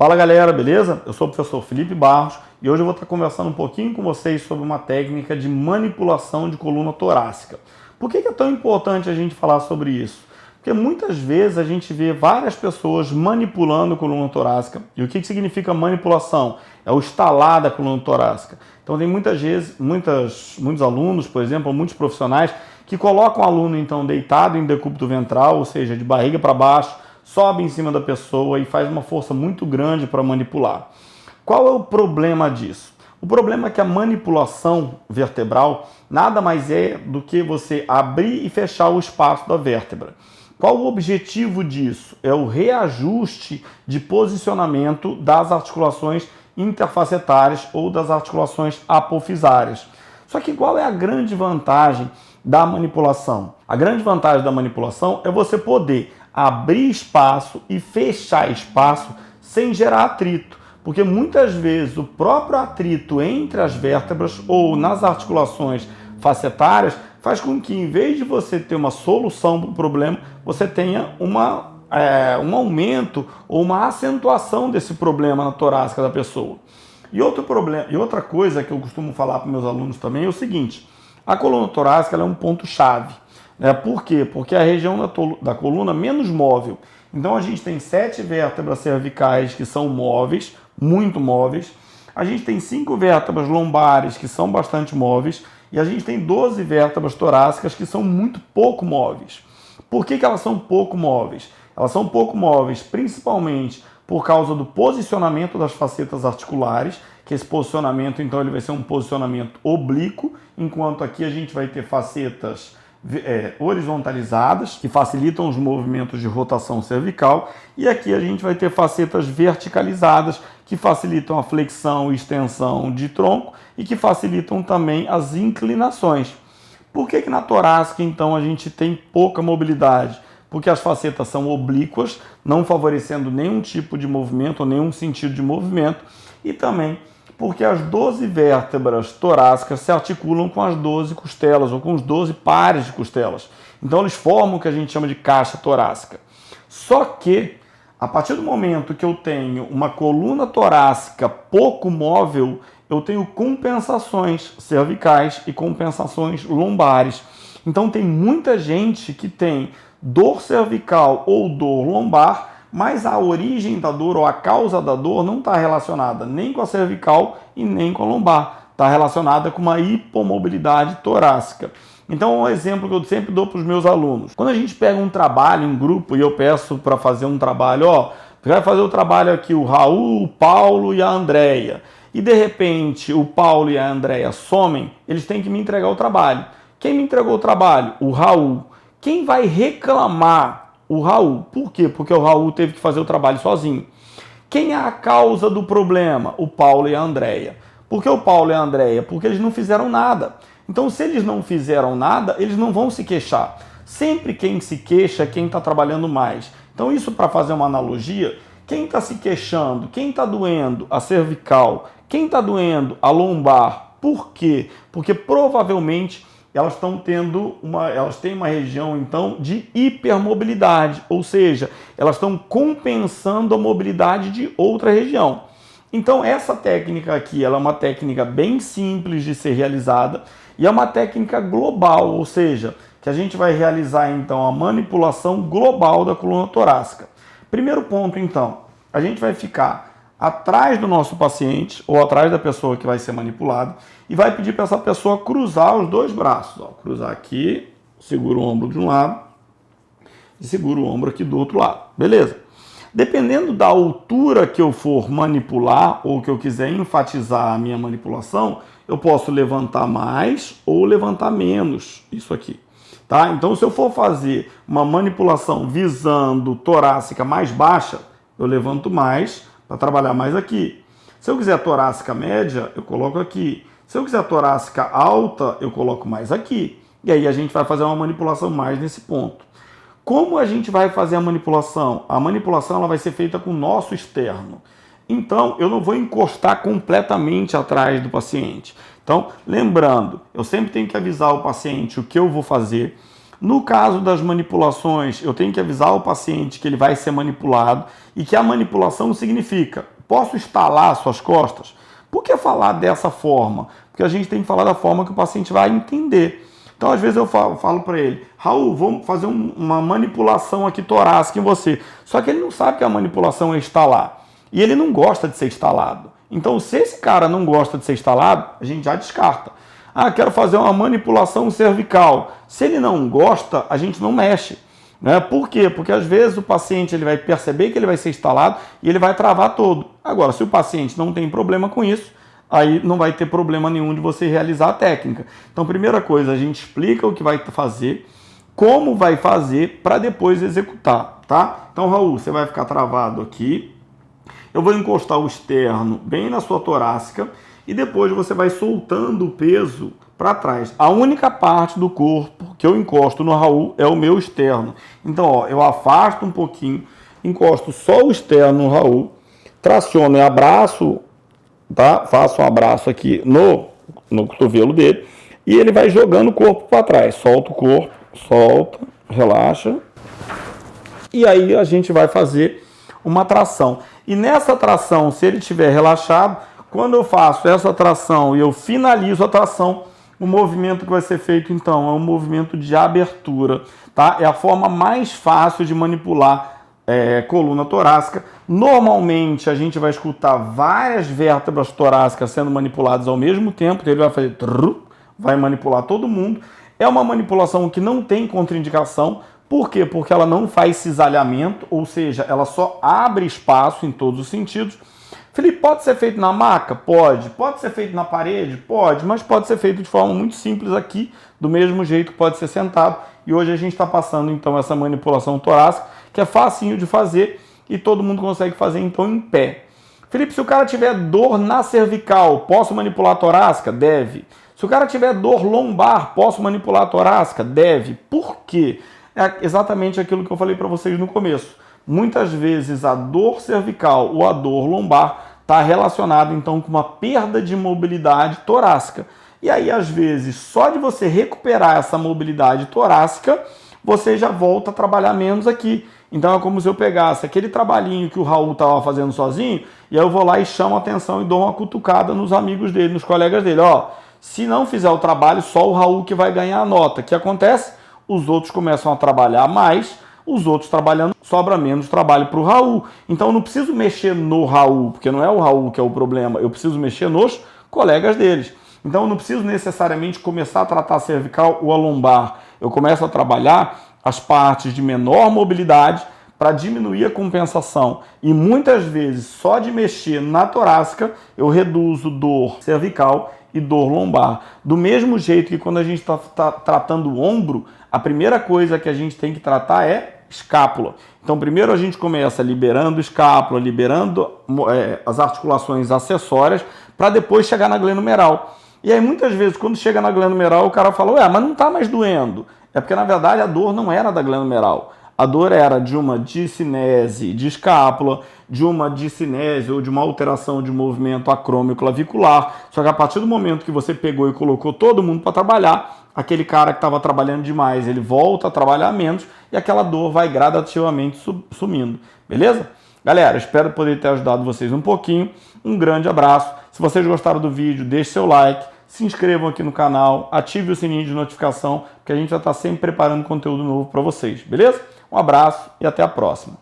Fala galera, beleza? Eu sou o professor Felipe Barros e hoje eu vou estar conversando um pouquinho com vocês sobre uma técnica de manipulação de coluna torácica. Por que é tão importante a gente falar sobre isso? Porque muitas vezes a gente vê várias pessoas manipulando a coluna torácica. E o que significa manipulação? É o estalar da coluna torácica. Então tem muitas vezes, muitos alunos, por exemplo, muitos profissionais que colocam o aluno então deitado em decúbito ventral, ou seja, de barriga para baixo, sobe em cima da pessoa e faz uma força muito grande para manipular. Qual é o problema disso? O problema é que a manipulação vertebral nada mais é do que você abrir e fechar o espaço da vértebra. Qual o objetivo disso? É o reajuste de posicionamento das articulações interfacetárias ou das articulações apofisárias. Só que qual é a grande vantagem da manipulação? A grande vantagem da manipulação é você poder abrir espaço e fechar espaço sem gerar atrito, porque muitas vezes o próprio atrito entre as vértebras ou nas articulações facetárias faz com que, em vez de você ter uma solução para o problema, você tenha um aumento ou uma acentuação desse problema na torácica da pessoa. E outra coisa que eu costumo falar para meus alunos também é o seguinte: a coluna torácica ela é um ponto-chave. Por quê? Porque é a região da coluna menos móvel. Então a gente tem 7 vértebras cervicais que são móveis, muito móveis. A gente tem 5 vértebras lombares que são bastante móveis. E a gente tem 12 vértebras torácicas que são muito pouco móveis. Por que elas são pouco móveis? Elas são pouco móveis principalmente por causa do posicionamento das facetas articulares, que esse posicionamento então ele vai ser um posicionamento oblíquo, enquanto aqui a gente vai ter facetas horizontalizadas, que facilitam os movimentos de rotação cervical, e aqui a gente vai ter facetas verticalizadas, que facilitam a flexão e extensão de tronco e que facilitam também as inclinações. Por que na torácica, então, a gente tem pouca mobilidade? Porque as facetas são oblíquas, não favorecendo nenhum tipo de movimento ou nenhum sentido de movimento, e também porque as 12 vértebras torácicas se articulam com as 12 costelas, ou com os 12 pares de costelas. Então eles formam o que a gente chama de caixa torácica. Só que, a partir do momento que eu tenho uma coluna torácica pouco móvel, eu tenho compensações cervicais e compensações lombares. Então tem muita gente que tem dor cervical ou dor lombar, mas a origem da dor ou a causa da dor não está relacionada nem com a cervical e nem com a lombar. Está relacionada com uma hipomobilidade torácica. Então, um exemplo que eu sempre dou para os meus alunos. Quando a gente pega um trabalho em grupo e eu peço para fazer um trabalho, vai fazer o trabalho aqui o Raul, o Paulo e a Andréia. E de repente o Paulo e a Andréia somem, eles têm que me entregar o trabalho. Quem me entregou o trabalho? O Raul. Quem vai reclamar? O Raul. Por quê? Porque o Raul teve que fazer o trabalho sozinho. Quem é a causa do problema? O Paulo e a Andréia. Por que o Paulo e a Andréia? Porque eles não fizeram nada. Então, se eles não fizeram nada, eles não vão se queixar. Sempre quem se queixa é quem está trabalhando mais. Então, isso para fazer uma analogia, quem está se queixando, quem está doendo a cervical, quem está doendo a lombar, por quê? Porque provavelmente elas têm uma região então de hipermobilidade, ou seja, elas estão compensando a mobilidade de outra região. Então essa técnica aqui, ela é uma técnica bem simples de ser realizada e é uma técnica global, ou seja, que a gente vai realizar então a manipulação global da coluna torácica. Primeiro ponto então, a gente vai ficar atrás do nosso paciente ou atrás da pessoa que vai ser manipulada e vai pedir para essa pessoa cruzar os dois braços. Cruzar aqui, segura o ombro de um lado e segura o ombro aqui do outro lado. Beleza? Dependendo da altura que eu for manipular ou que eu quiser enfatizar a minha manipulação, eu posso levantar mais ou levantar menos isso aqui. Tá? Então, se eu for fazer uma manipulação visando torácica mais baixa, eu levanto mais para trabalhar mais aqui. Se eu quiser torácica média, eu coloco aqui. Se eu quiser torácica alta, eu coloco mais aqui. E aí a gente vai fazer uma manipulação mais nesse ponto. Como a gente vai fazer a manipulação? A manipulação ela vai ser feita com o nosso externo. Então, eu não vou encostar completamente atrás do paciente. Então, lembrando, eu sempre tenho que avisar o paciente o que eu vou fazer. No caso das manipulações, eu tenho que avisar o paciente que ele vai ser manipulado e que a manipulação significa, posso estalar suas costas? Por que falar dessa forma? Porque a gente tem que falar da forma que o paciente vai entender. Então, às vezes eu falo para ele, Raul, vamos fazer uma manipulação aqui torácica em você. Só que ele não sabe que a manipulação é estalar. E ele não gosta de ser estalado. Então, se esse cara não gosta de ser estalado, a gente já descarta. Ah, quero fazer uma manipulação cervical. Se ele não gosta, a gente não mexe. Né? Por quê? Porque às vezes o paciente ele vai perceber que ele vai ser instalado e ele vai travar todo. Agora, se o paciente não tem problema com isso, aí não vai ter problema nenhum de você realizar a técnica. Então, primeira coisa, a gente explica o que vai fazer, como vai fazer para depois executar, tá? Então, Raul, você vai ficar travado aqui. Eu vou encostar o externo bem na sua torácica e depois você vai soltando o peso para trás. A única parte do corpo que eu encosto no Raul é o meu externo. Então, ó, eu afasto um pouquinho, encosto só o externo no Raul, traciono e abraço, tá? Faço um abraço aqui no cotovelo dele e ele vai jogando o corpo para trás. Solta o corpo, solta, relaxa. E aí a gente vai fazer uma tração. E nessa tração, se ele estiver relaxado, quando eu faço essa tração e eu finalizo a tração, o movimento que vai ser feito então é um movimento de abertura, tá? É a forma mais fácil de manipular coluna torácica. Normalmente a gente vai escutar várias vértebras torácicas sendo manipuladas ao mesmo tempo, então ele vai fazer vai manipular todo mundo. É uma manipulação que não tem contraindicação. Por quê? Porque ela não faz cisalhamento, ou seja, ela só abre espaço em todos os sentidos. Felipe, pode ser feito na maca? Pode. Pode ser feito na parede? Pode, mas pode ser feito de forma muito simples aqui, do mesmo jeito que pode ser sentado. E hoje a gente está passando então essa manipulação torácica, que é facinho de fazer e todo mundo consegue fazer então em pé. Felipe, se o cara tiver dor na cervical, posso manipular a torácica? Deve. Se o cara tiver dor lombar, posso manipular a torácica? Deve. Por quê? É exatamente aquilo que eu falei para vocês no começo. Muitas vezes a dor cervical ou a dor lombar está relacionada então com uma perda de mobilidade torácica. E aí, às vezes, só de você recuperar essa mobilidade torácica, você já volta a trabalhar menos aqui. Então é como se eu pegasse aquele trabalhinho que o Raul estava fazendo sozinho, e aí eu vou lá e chamo a atenção e dou uma cutucada nos amigos dele, nos colegas dele. Ó, se não fizer o trabalho, só o Raul que vai ganhar a nota. O que acontece? Os outros começam a trabalhar mais, os outros trabalhando, sobra menos trabalho para o Raul. Então eu não preciso mexer no Raul, porque não é o Raul que é o problema, eu preciso mexer nos colegas deles. Então eu não preciso necessariamente começar a tratar a cervical ou a lombar. Eu começo a trabalhar as partes de menor mobilidade para diminuir a compensação. E muitas vezes, só de mexer na torácica, eu reduzo dor cervical e dor lombar. Do mesmo jeito que quando a gente está tratando o ombro, a primeira coisa que a gente tem que tratar é escápula. Então, primeiro a gente começa liberando escápula, liberando as articulações acessórias, para depois chegar na glenomeral. E aí, muitas vezes, quando chega na glenomeral, o cara fala, ué, mas não está mais doendo. É porque, na verdade, a dor não era da glenomeral. A dor era de uma discinese de escápula, de uma discinese ou de uma alteração de movimento acrômio-clavicular. Só que a partir do momento que você pegou e colocou todo mundo para trabalhar, aquele cara que estava trabalhando demais, ele volta a trabalhar menos e aquela dor vai gradativamente sumindo. Beleza? Galera, espero poder ter ajudado vocês um pouquinho. Um grande abraço. Se vocês gostaram do vídeo, deixe seu like, se inscrevam aqui no canal, ative o sininho de notificação, porque a gente já está sempre preparando conteúdo novo para vocês, beleza? Um abraço e até a próxima.